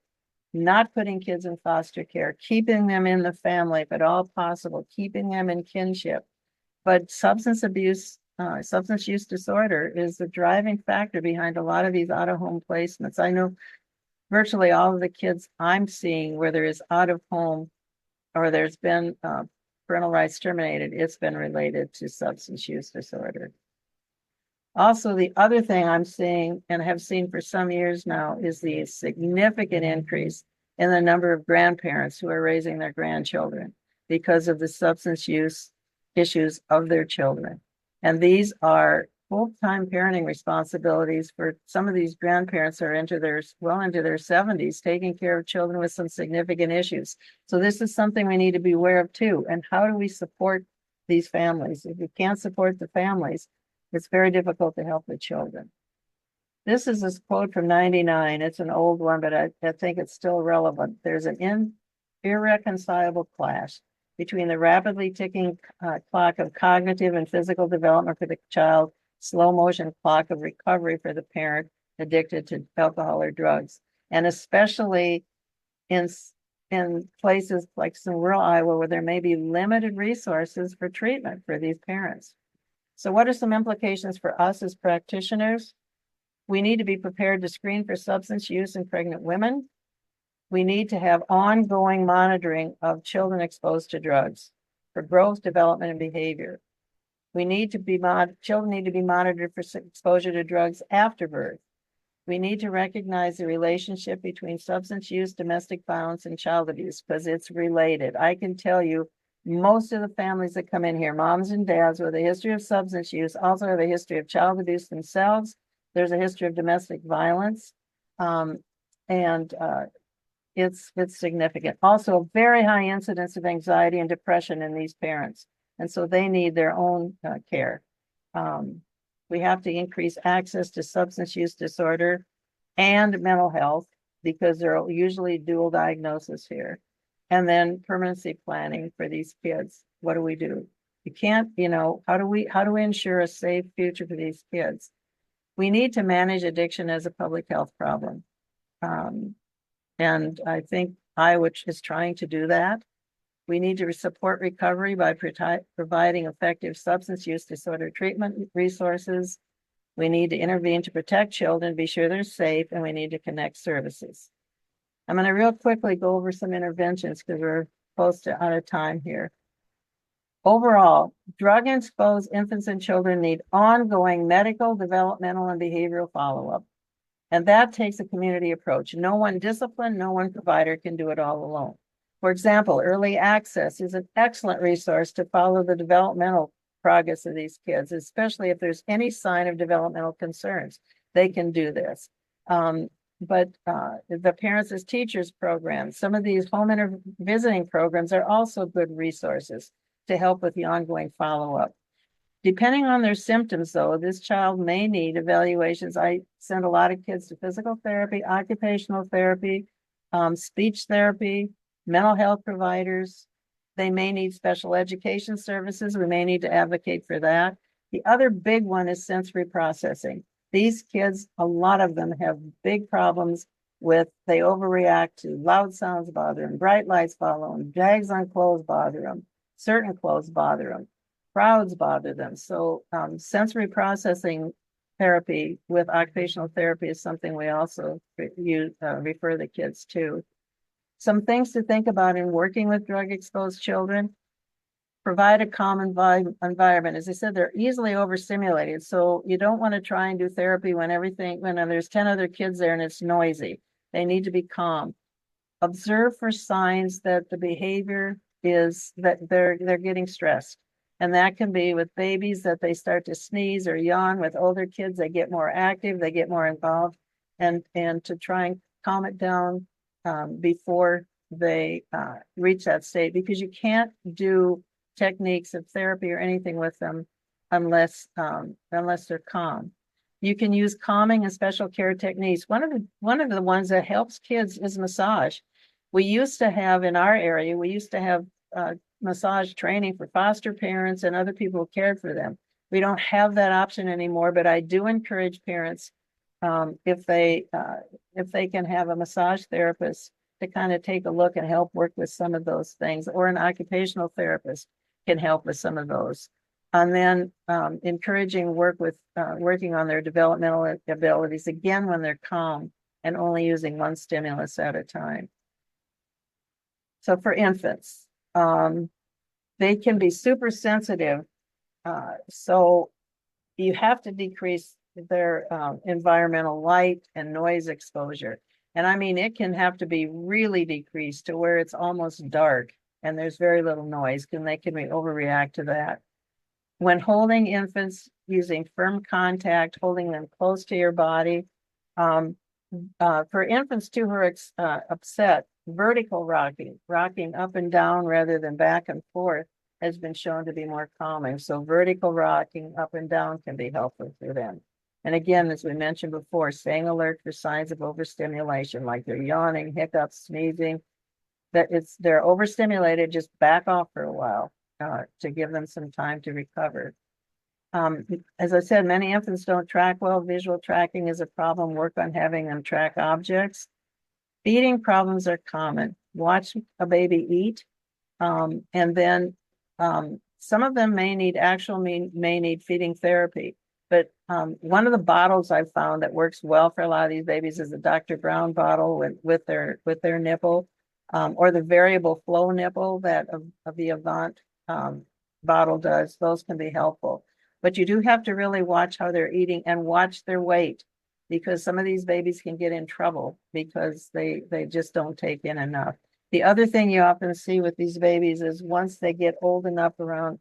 not putting kids in foster care, keeping them in the family, if at all possible, keeping them in kinship. But substance use disorder is the driving factor behind a lot of these out-of-home placements. I know virtually all of the kids I'm seeing where there is out-of-home or there's been parental rights terminated, it's been related to substance use disorder. Also, the other thing I'm seeing and have seen for some years now is the significant increase in the number of grandparents who are raising their grandchildren because of the substance use issues of their children. And these are full-time parenting responsibilities for some of these grandparents are into their 70s, taking care of children with some significant issues. So this is something we need to be aware of too. And how do we support these families? If you can't support the families, it's very difficult to help the children. This is this quote from 99. It's an old one, but I think it's still relevant. There's an irreconcilable clash between the rapidly ticking clock of cognitive and physical development for the child, slow motion clock of recovery for the parent addicted to alcohol or drugs. And especially in places like some rural Iowa where there may be limited resources for treatment for these parents. So what are some implications for us as practitioners? We need to be prepared to screen for substance use in pregnant women. We need to have ongoing monitoring of children exposed to drugs for growth, development, and behavior. Children need to be monitored for exposure to drugs after birth. We need to recognize the relationship between substance use, domestic violence, and child abuse because it's related. I can tell you most of the families that come in here, moms and dads with a history of substance use, also have a history of child abuse themselves. There's a history of domestic violence, and it's significant. Also, a very high incidence of anxiety and depression in these parents, and so they need their own care. We have to increase access to substance use disorder and mental health because there are usually dual diagnoses here. And then permanency planning for these kids. What do we do? You can't, how do we ensure a safe future for these kids? We need to manage addiction as a public health problem. And I think Iowa is trying to do that. We need to support recovery by providing effective substance use disorder treatment resources. We need to intervene to protect children, be sure they're safe, and we need to connect services. I'm going to real quickly go over some interventions because we're close to out of time here. Overall, drug-exposed infants and children need ongoing medical, developmental, and behavioral follow-up. And that takes a community approach. No one discipline, no one provider can do it all alone. For example, early access is an excellent resource to follow the developmental progress of these kids, especially if there's any sign of developmental concerns. They can do this. But the Parents as Teachers program, some of these home visiting programs are also good resources to help with the ongoing follow-up. Depending on their symptoms, though, this child may need evaluations. I send a lot of kids to physical therapy, occupational therapy, speech therapy, mental health providers. They may need special education services. We may need to advocate for that. The other big one is sensory processing. These kids, a lot of them have big problems with, they overreact to loud sounds bother them, bright lights bother them, drags on clothes bother them, certain clothes bother them, crowds bother them. So sensory processing therapy with occupational therapy is something we also refer the kids to. Some things to think about in working with drug-exposed children. Provide a calm environment. As I said, they're easily overstimulated. So you don't want to try and do therapy when there's 10 other kids there and it's noisy. They need to be calm. Observe for signs that the behavior is that they're getting stressed. And that can be with babies that they start to sneeze or yawn. With older kids, they get more active, they get more involved, and to try and calm it down before they reach that state, because you can't do techniques of therapy or anything with them unless they're calm. You can use calming and special care techniques. One of the ones that helps kids is massage. We used to have in our area, massage training for foster parents and other people who cared for them. We don't have that option anymore, but I do encourage parents, if they can have a massage therapist to kind of take a look and help work with some of those things, or an occupational therapist can help with some of those. And then encouraging working on their developmental abilities, again, when they're calm and only using one stimulus at a time. So for infants, they can be super sensitive. So you have to decrease their environmental light and noise exposure. And I mean, it can have to be really decreased to where it's almost dark and there's very little noise, and they can overreact to that. When holding infants, using firm contact, holding them close to your body. For infants too who are upset, vertical rocking up and down rather than back and forth has been shown to be more calming. So vertical rocking up and down can be helpful for them. And again, as we mentioned before, staying alert for signs of overstimulation, like they're yawning, hiccups, sneezing, that they're overstimulated, just back off for a while to give them some time to recover. As I said, many infants don't track well. Visual tracking is a problem. Work on having them track objects. Feeding problems are common. Watch a baby eat. And then some of them may need feeding therapy. But one of the bottles I've found that works well for a lot of these babies is the Dr. Brown bottle with their nipple, or the variable flow nipple that of the Avant bottle does. Those can be helpful. But you do have to really watch how they're eating and watch their weight, because some of these babies can get in trouble because they just don't take in enough. The other thing you often see with these babies is once they get old enough, around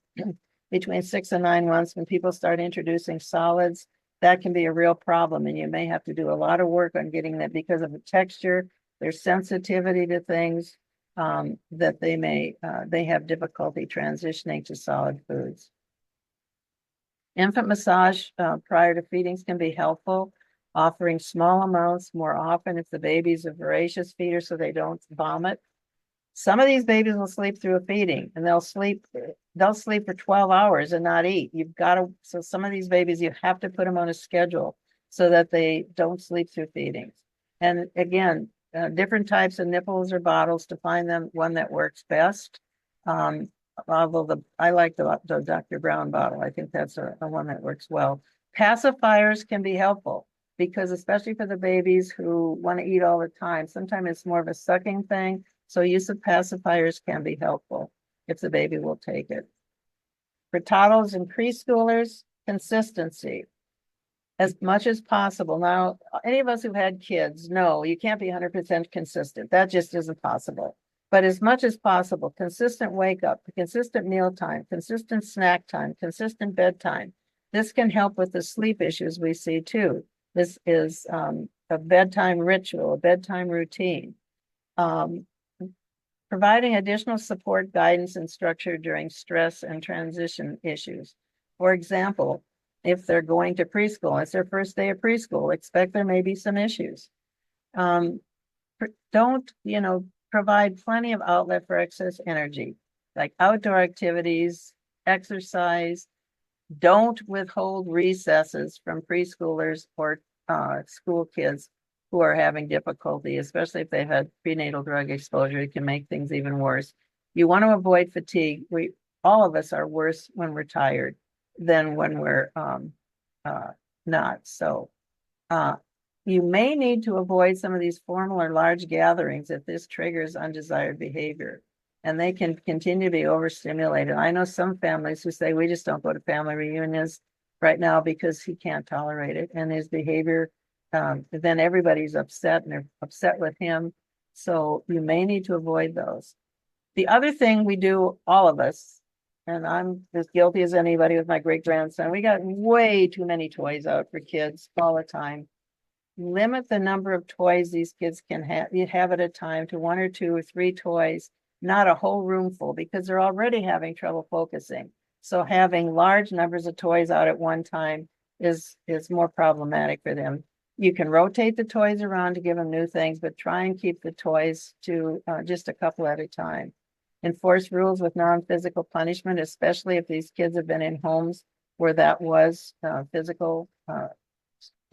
between 6 and 9 months, when people start introducing solids, that can be a real problem. And you may have to do a lot of work on getting that, because of the texture, their sensitivity to things, that they have difficulty transitioning to solid foods. Infant massage prior to feedings can be helpful, offering small amounts more often if the baby's a voracious feeder so they don't vomit. Some of these babies will sleep through a feeding, and they'll sleep for 12 hours and not eat. So some of these babies, you have to put them on a schedule so that they don't sleep through feedings. And again, different types of nipples or bottles to find them one that works best. Although I like the Dr. Brown bottle. I think that's a one that works well. Pacifiers can be helpful, because especially for the babies who want to eat all the time, sometimes it's more of a sucking thing. So use of pacifiers can be helpful if the baby will take it. For toddlers and preschoolers, consistency as much as possible. Now, any of us who've had kids know you can't be 100% consistent. That just isn't possible. But as much as possible, consistent wake up, consistent meal time, consistent snack time, consistent bedtime. This can help with the sleep issues we see too. This is a bedtime ritual, a bedtime routine. Providing additional support, guidance, and structure during stress and transition issues. For example, if they're going to preschool, it's their first day of preschool, expect there may be some issues. Don't, provide plenty of outlet for excess energy, like outdoor activities, exercise. Don't withhold recesses from preschoolers or school kids who are having difficulty, especially if they've had prenatal drug exposure. It can make things even worse. You want to avoid fatigue. All of us are worse when we're tired than when we're not. So you may need to avoid some of these formal or large gatherings if this triggers undesired behavior, and they can continue to be overstimulated. I know some families who say, we just don't go to family reunions right now because he can't tolerate it, and his behavior, then everybody's upset and they're upset with him. So you may need to avoid those. The other thing we do, all of us, and I'm as guilty as anybody with my great-grandson, we got way too many toys out for kids all the time. Limit the number of toys these kids can have at a time to 1 or 2 or 3 toys, not a whole room full, because they're already having trouble focusing. So having large numbers of toys out at one time is more problematic for them. You can rotate the toys around to give them new things, but try and keep the toys to just a couple at a time. Enforce rules with non-physical punishment, especially if these kids have been in homes where that was physical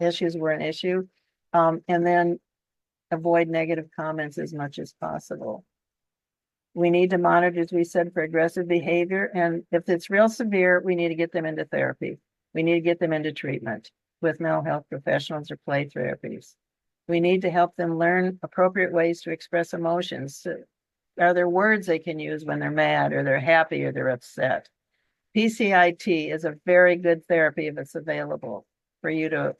issues were an issue. And then avoid negative comments as much as possible. We need to monitor, as we said, for aggressive behavior. And if it's real severe, we need to get them into therapy. We need to get them into treatment with mental health professionals or play therapies. We need to help them learn appropriate ways to express emotions. Are there words they can use when they're mad or they're happy or they're upset? PCIT is a very good therapy if it's available for you to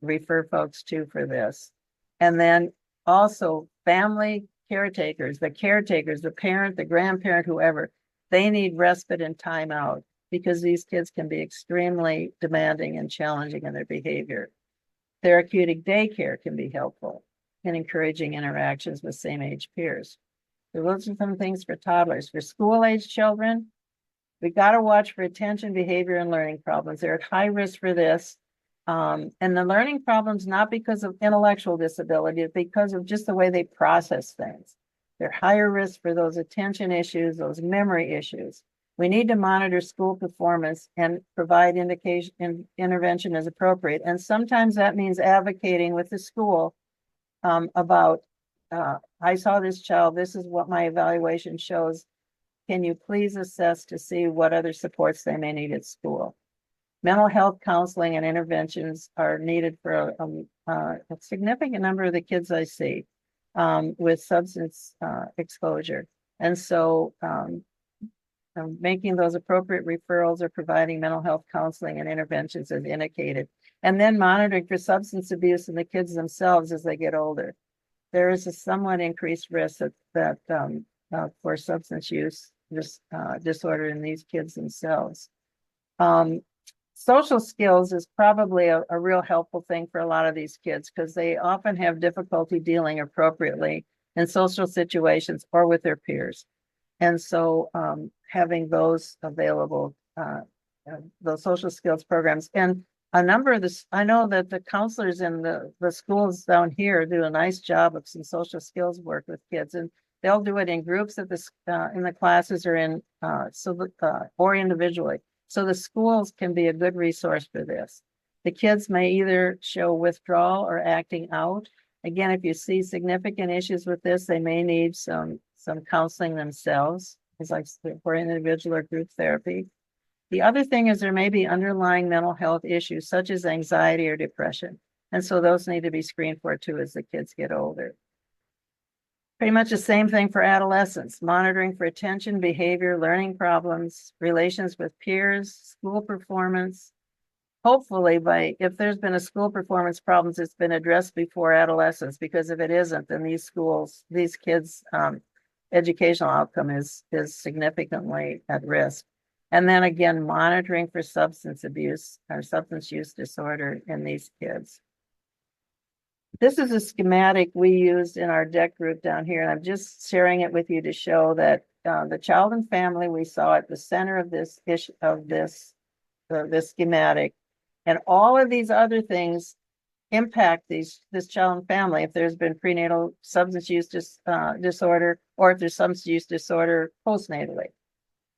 refer folks to for this. And then also family caretakers, the parent, the grandparent, whoever, they need respite and time out because these kids can be extremely demanding and challenging in their behavior. Therapeutic daycare can be helpful in encouraging interactions with same age peers. So those are some things for toddlers. For school-age children, we got to watch for attention, behavior, and learning problems. They're at high risk for this. And the learning problems, not because of intellectual disability, it's because of just the way they process things. They're higher risk for those attention issues, those memory issues. We need to monitor school performance and provide intervention as appropriate. And sometimes that means advocating with the school about, I saw this child, this is what my evaluation shows. Can you please assess to see what other supports they may need at school? Mental health counseling and interventions are needed for a significant number of the kids I see with substance exposure. And so making those appropriate referrals or providing mental health counseling and interventions as indicated. And then monitoring for substance abuse in the kids themselves as they get older. There is a somewhat increased risk that for substance use disorder in these kids themselves. Social skills is probably a real helpful thing for a lot of these kids because they often have difficulty dealing appropriately in social situations or with their peers. And so having those available, those social skills programs, and a number of this, I know that the counselors in the schools down here do a nice job of some social skills work with kids, and they'll do it in groups at in the classes or or individually. So the schools can be a good resource for this. The kids may either show withdrawal or acting out. Again, if you see significant issues with this, they may need some counseling themselves. It's like for individual or group therapy. The other thing is there may be underlying mental health issues such as anxiety or depression. And so those need to be screened for too as the kids get older. Pretty much the same thing for adolescents, monitoring for attention, behavior, learning problems, relations with peers, school performance. Hopefully if there's been a school performance problems, it's been addressed before adolescence, because if it isn't, then these kids' educational outcome is significantly at risk. And then again, monitoring for substance abuse or substance use disorder in these kids. This is a schematic we used in our deck group down here, and I'm just sharing it with you to show that the child and family we saw at the center of this schematic, and all of these other things impact this child and family if there's been prenatal substance use disorder or if there's substance use disorder postnatally.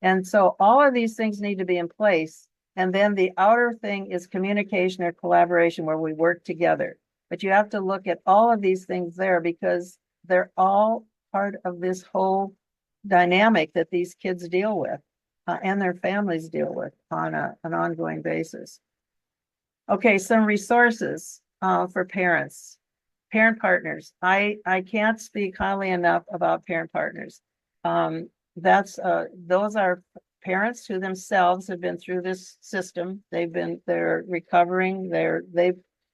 And so all of these things need to be in place. And then the outer thing is communication or collaboration where we work together. But you have to look at all of these things there because they're all part of this whole dynamic that these kids deal with and their families deal with on an ongoing basis. Okay, some resources for parents. Parent partners. I can't speak highly enough about parent partners. Those are parents who themselves have been through this system. They're recovering.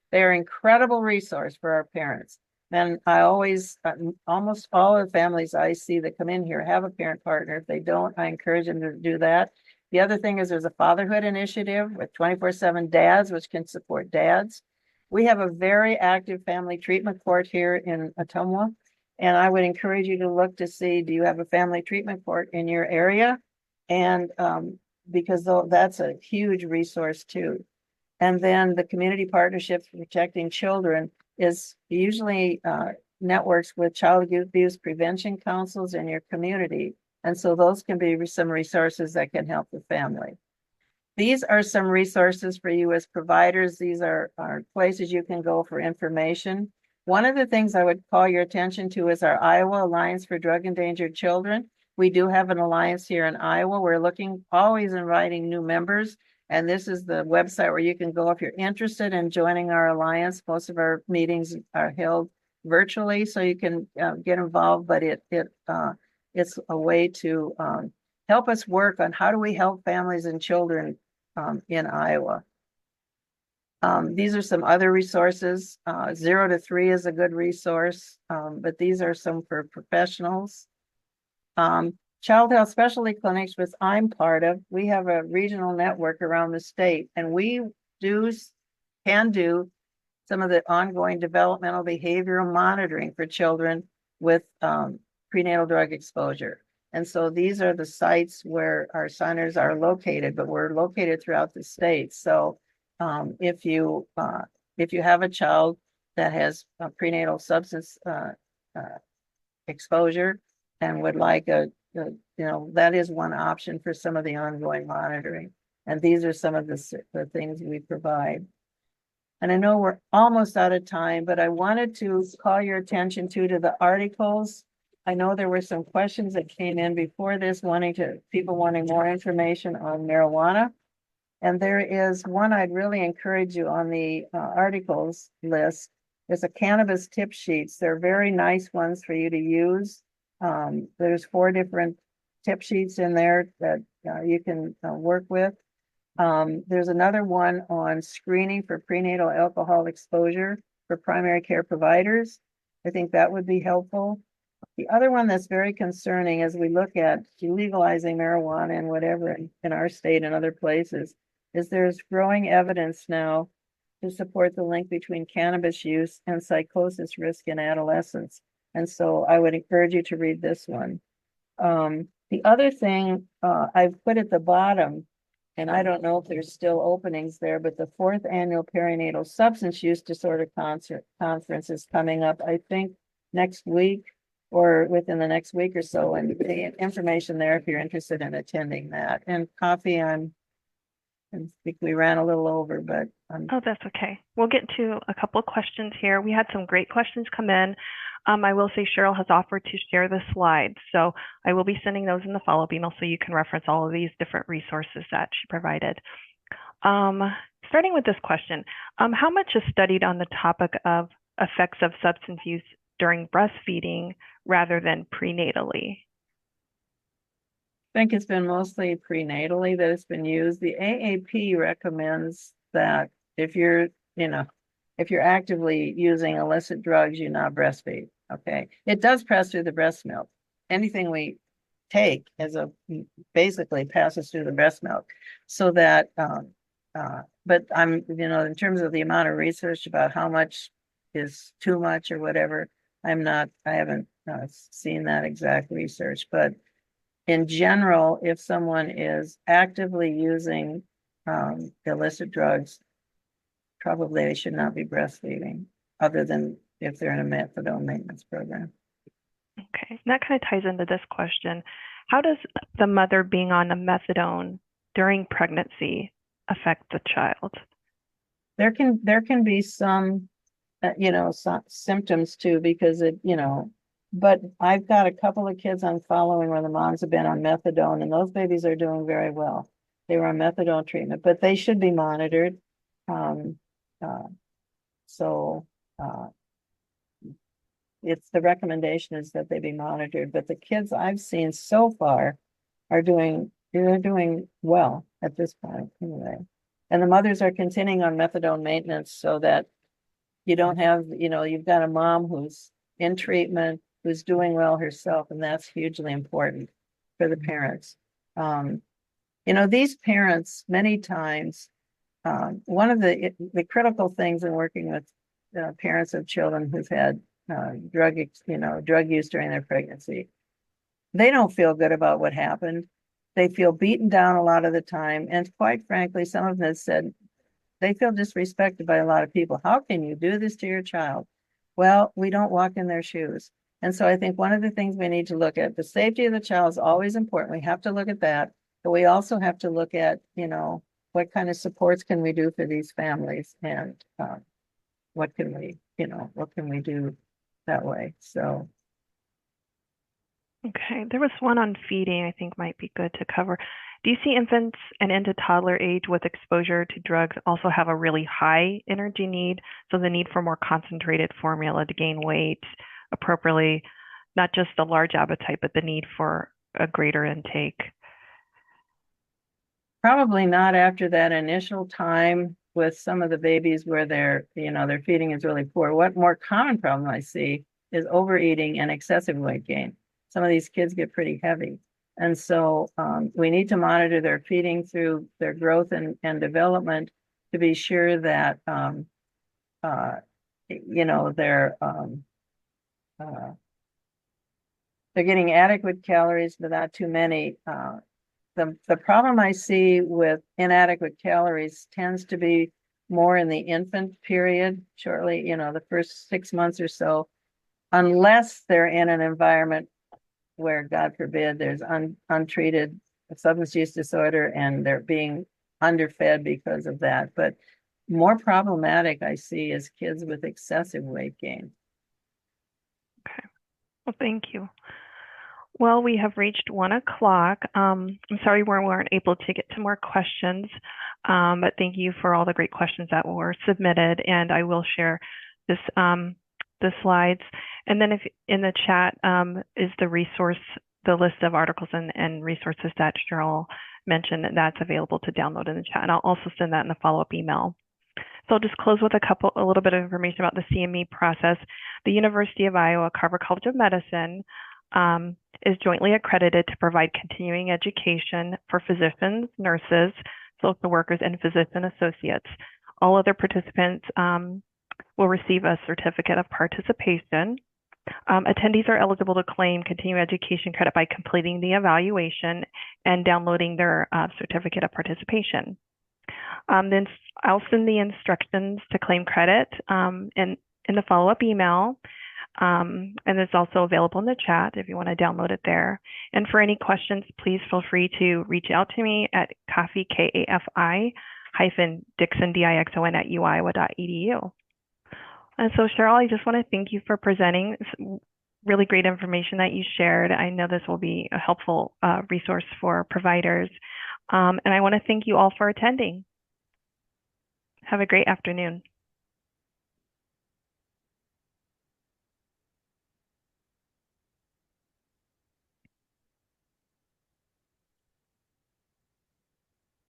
They're incredible resource for our parents. And I always, almost all of the families I see that come in here have a parent partner. If they don't, I encourage them to do that. The other thing is there's a fatherhood initiative with 24/7 dads, which can support dads. We have a very active family treatment court here in Ottumwa. And I would encourage you to look to see, do you have a family treatment court in your area? And because that's a huge resource too. And then the community partnerships for protecting children is usually networks with child abuse prevention councils in your community. And so those can be some resources that can help the family. These are some resources for you as providers. These are places you can go for information. One of the things I would call your attention to is our Iowa Alliance for Drug Endangered Children. We do have an alliance here in Iowa. We're always inviting new members. And this is the website where you can go if you're interested in joining our alliance. Most of our meetings are held virtually, so you can get involved, but it's a way to help us work on how do we help families and children in Iowa. These are some other resources. 0 to 3 is a good resource, but these are some for professionals. Child health specialty clinics, which I'm part of, we have a regional network around the state, and we can do some of the ongoing developmental behavioral monitoring for children with prenatal drug exposure. And so these are the sites where our centers are located, but we're located throughout the state. So if you have a child that has a prenatal substance exposure and would like that is one option for some of the ongoing monitoring. And these are some of the things we provide. And I know we're almost out of time, but I wanted to call your attention to the articles. I know there were some questions that came in before this, people wanting more information on marijuana. And there is one I'd really encourage you on the articles list. There's a cannabis tip sheets. They're very nice ones for you to use. There's 4 different tip sheets in there that you can work with. There's another one on screening for prenatal alcohol exposure for primary care providers. I think that would be helpful. The other one that's very concerning as we look at legalizing marijuana and whatever in our state and other places is there's growing evidence now to support the link between cannabis use and psychosis risk in adolescents. And so I would encourage you to read this one. The other thing I've put at the bottom, and I don't know if there's still openings there, but the 4th annual perinatal substance use disorder conference is coming up, I think, next week or within the next week or so. And the information there if you're interested in attending that. And coffee, I think we ran a little over, but oh, that's okay. We'll get to a couple of questions here. We had some great questions come in. I will say Cheryl has offered to share the slides, so I will be sending those in the follow-up email so you can reference all of these different resources that she provided. Starting with this question, how much is studied on the topic of effects of substance use during breastfeeding rather than prenatally? I think it's been mostly prenatally that it's been used. The AAP recommends that if you're actively using illicit drugs, you not breastfeed. Okay. It does pass through the breast milk. Anything we take basically passes through the breast milk. So that, but in terms of the amount of research about how much is too much or whatever, I haven't seen that exact research, but in general, if someone is actively using illicit drugs, probably they should not be breastfeeding, other than if they're in a methadone maintenance program. Okay, that kind of ties into this question. How does the mother being on a methadone during pregnancy affect the child? There can be some, some symptoms too, because but I've got a couple of kids I'm following where the moms have been on methadone, and those babies are doing very well. They were on methadone treatment, but they should be monitored. It's the recommendation is that they be monitored, but the kids I've seen so far they're doing well at this point anyway. And the mothers are continuing on methadone maintenance so that you don't have, you've got a mom who's in treatment, who's doing well herself, and that's hugely important for the parents. These parents, many times, one of the critical things in working with parents of children who've had drug use during their pregnancy, they don't feel good about what happened. They feel beaten down a lot of the time, and quite frankly, some of them have said they feel disrespected by a lot of people. How can you do this to your child? Well, we don't walk in their shoes. And so I think one of the things we need to look at, the safety of the child is always important. We have to look at that, but we also have to look at, what kind of supports can we do for these families, and what can we do that way? So. Okay, there was one on feeding I think might be good to cover. Do you see infants and into toddler age with exposure to drugs also have a really high energy need? So the need for more concentrated formula to gain weight appropriately, not just the large appetite, but the need for a greater intake. probably not after that initial time with some of the babies where their feeding is really poor. What more common problem I see is overeating and excessive weight gain. Some of these kids get pretty heavy. And so we need to monitor their feeding through their growth and development to be sure that they're getting adequate calories, but not too many. The problem I see with inadequate calories tends to be more in the infant period, shortly, the first 6 months or so, unless they're in an environment where, God forbid, there's untreated substance use disorder and they're being underfed because of that. But more problematic I see is kids with excessive weight gain. Okay. Well, thank you. Well, we have reached 1 o'clock. I'm sorry we weren't able to get to more questions, but thank you for all the great questions that were submitted. And I will share this, the slides. And then if in the chat is the resource, the list of articles and resources that Cheryl mentioned, that's available to download in the chat. And I'll also send that in the follow-up email. So I'll just close with a little bit of information about the CME process. The University of Iowa Carver College of Medicine is jointly accredited to provide continuing education for physicians, nurses, social workers, and physician associates. All other participants will receive a certificate of participation. Attendees are eligible to claim continuing education credit by completing the evaluation and downloading their certificate of participation. Then I'll send the instructions to claim credit in the follow-up email. And it's also available in the chat if you want to download it there. And for any questions, please feel free to reach out to me at Kafi, Kafi -Dixon, Dixon at uiowa.edu. And so Cheryl, I just want to thank you for presenting. It's really great information that you shared. I know this will be a helpful resource for providers. And I want to thank you all for attending. Have a great afternoon.